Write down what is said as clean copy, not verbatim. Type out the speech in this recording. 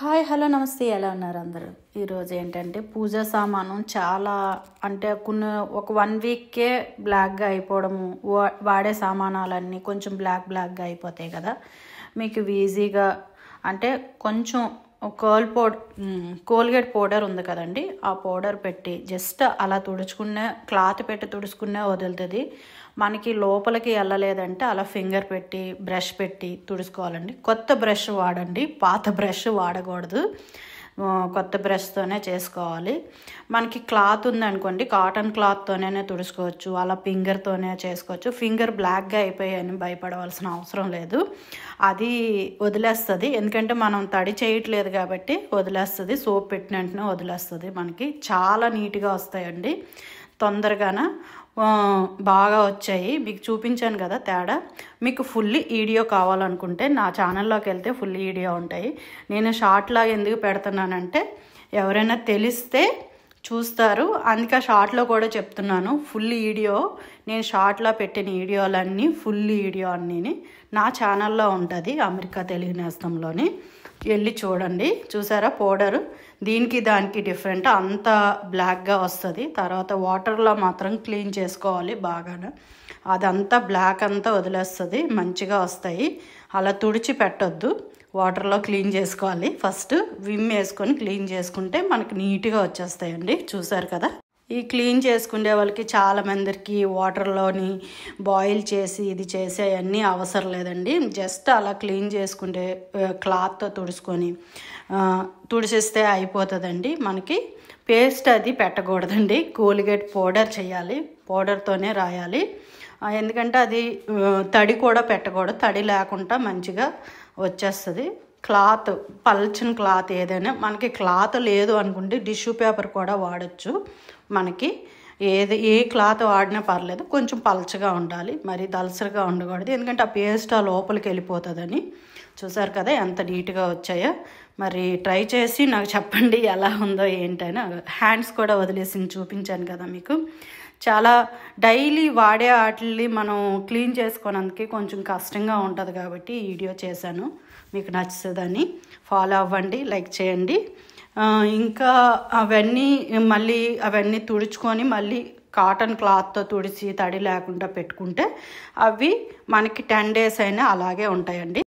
Hi hello నమస్తే ఎలా ఉన్నారు అందరూ. ఈరోజు ఏంటంటే పూజా సామాను చాలా అంటే ఒక 1 వీక్కే బ్లాక్గా అయిపోవడము, వాడే సామానాలన్నీ కొంచెం బ్లాక్గా అయిపోతాయి కదా. మీకు ఈజీగా అంటే కొంచెం కోల్గేట్ పౌడర్ ఉంది కదండి, ఆ పౌడర్ పెట్టి జస్ట్ అలా తుడుచుకునే, క్లాత్ పెట్టి తుడుచుకునే వదులుతుంది. మనకి లోపలికి వెళ్ళలేదంటే అలా ఫింగర్ పెట్టి బ్రష్ పెట్టి తుడుచుకోవాలండి. కొత్త బ్రష్ వాడండి, పాత బ్రష్ వాడకూడదు. కొత్త బ్రష్తోనే చేసుకోవాలి. మనకి క్లాత్ ఉందనుకోండి, కాటన్ క్లాత్తోనే తుడుచుకోవచ్చు, అలా ఫింగర్తోనే చేసుకోవచ్చు. ఫింగర్ బ్లాక్గా అయిపోయాయని భయపడవలసిన అవసరం లేదు, అది వదిలేస్తుంది. ఎందుకంటే మనం తడి చేయట్లేదు కాబట్టి వదిలేస్తుంది. సోప్ పెట్టిన వెంటనే వదిలేస్తుంది. మనకి చాలా నీట్గా వస్తాయండి, తొందరగాన బాగా వచ్చాయి. మీకు చూపించాను కదా తేడా. మీకు ఫుల్ వీడియో కావాలనుకుంటే నా ఛానల్లోకి వెళ్తే ఫుల్ వీడియో ఉంటాయి. నేను షార్ట్ లాగా ఎందుకు పెడుతున్నానంటే ఎవరైనా తెలిస్తే చూస్తారు, అందుకే షార్ట్లో కూడా చెప్తున్నాను. ఫుల్ వీడియో నేను షార్ట్లో పెట్టిన వీడియోలన్నీ ఫుల్ వీడియో అన్నీ నా ఛానల్లో ఉంటుంది, అమెరికా తెలుగు నేస్తంలోని. వెళ్ళి చూడండి. చూసారా పౌడరు, దీనికి దానికి డిఫరెంట్, అంత బ్లాక్గా వస్తుంది. తర్వాత వాటర్లో మాత్రం క్లీన్ చేసుకోవాలి బాగానే, అదంతా బ్లాక్ అంతా వదిలేస్తుంది, మంచిగా వస్తాయి. అలా తుడిచి పెట్టొద్దు, వాటర్లో క్లీన్ చేసుకోవాలి. ఫస్ట్ విమ్ వేసుకొని క్లీన్ చేసుకుంటే మనకి నీట్గా వచ్చేస్తాయండి. చూసారు కదా. ఈ క్లీన్ చేసుకునే వాళ్ళకి చాలామందికి వాటర్లోని బాయిల్ చేసి ఇది చేసే అన్నీ అవసరం లేదండి. జస్ట్ అలా క్లీన్ చేసుకుంటే క్లాత్తో తుడిచేస్తే అయిపోతుందండి. మనకి పేస్ట్ అది పెట్టకూడదండి, కోల్గేట్ పౌడర్ చేయాలి, పౌడర్తోనే రాయాలి. ఎందుకంటే అది తడి కూడా పెట్టకూడదు, తడి లేకుండా మంచిగా వచ్చేస్తుంది. క్లాత్, పల్చని క్లాత్ ఏదైనా, మనకి క్లాత్ లేదు అనుకుంటే టిష్యూ పేపర్ కూడా వాడచ్చు. మనకి ఏ క్లాత్ వాడినా పర్లేదు, కొంచెం పల్చగా ఉండాలి, మరి దలసరిగా ఉండకూడదు, ఎందుకంటే ఆ పేస్ట్ ఆ లోపలికి వెళ్ళిపోతుందని. చూసారు కదా ఎంత నీట్గా వచ్చాయో. మరి ట్రై చేసి నాకు చెప్పండి ఎలా ఉందో ఏంటని. హ్యాండ్స్ కూడా వదిలేసి చూపించాను కదా మీకు. చాలా డైలీ వాడే వాటిని మనం క్లీన్ చేసుకోవడానికి కొంచెం కష్టంగా ఉంటుంది కాబట్టి ఈ వీడియో చేశాను. మీకు నచ్చుతుందని ఫాలో అవ్వండి, లైక్ చేయండి. ఇంకా అవన్నీ తుడుచుకొని మళ్ళీ కాటన్ క్లాత్తో తుడిచి తడి లేకుండా పెట్టుకుంటే అవి మనకి 10 days అయినా అలాగే ఉంటాయండి.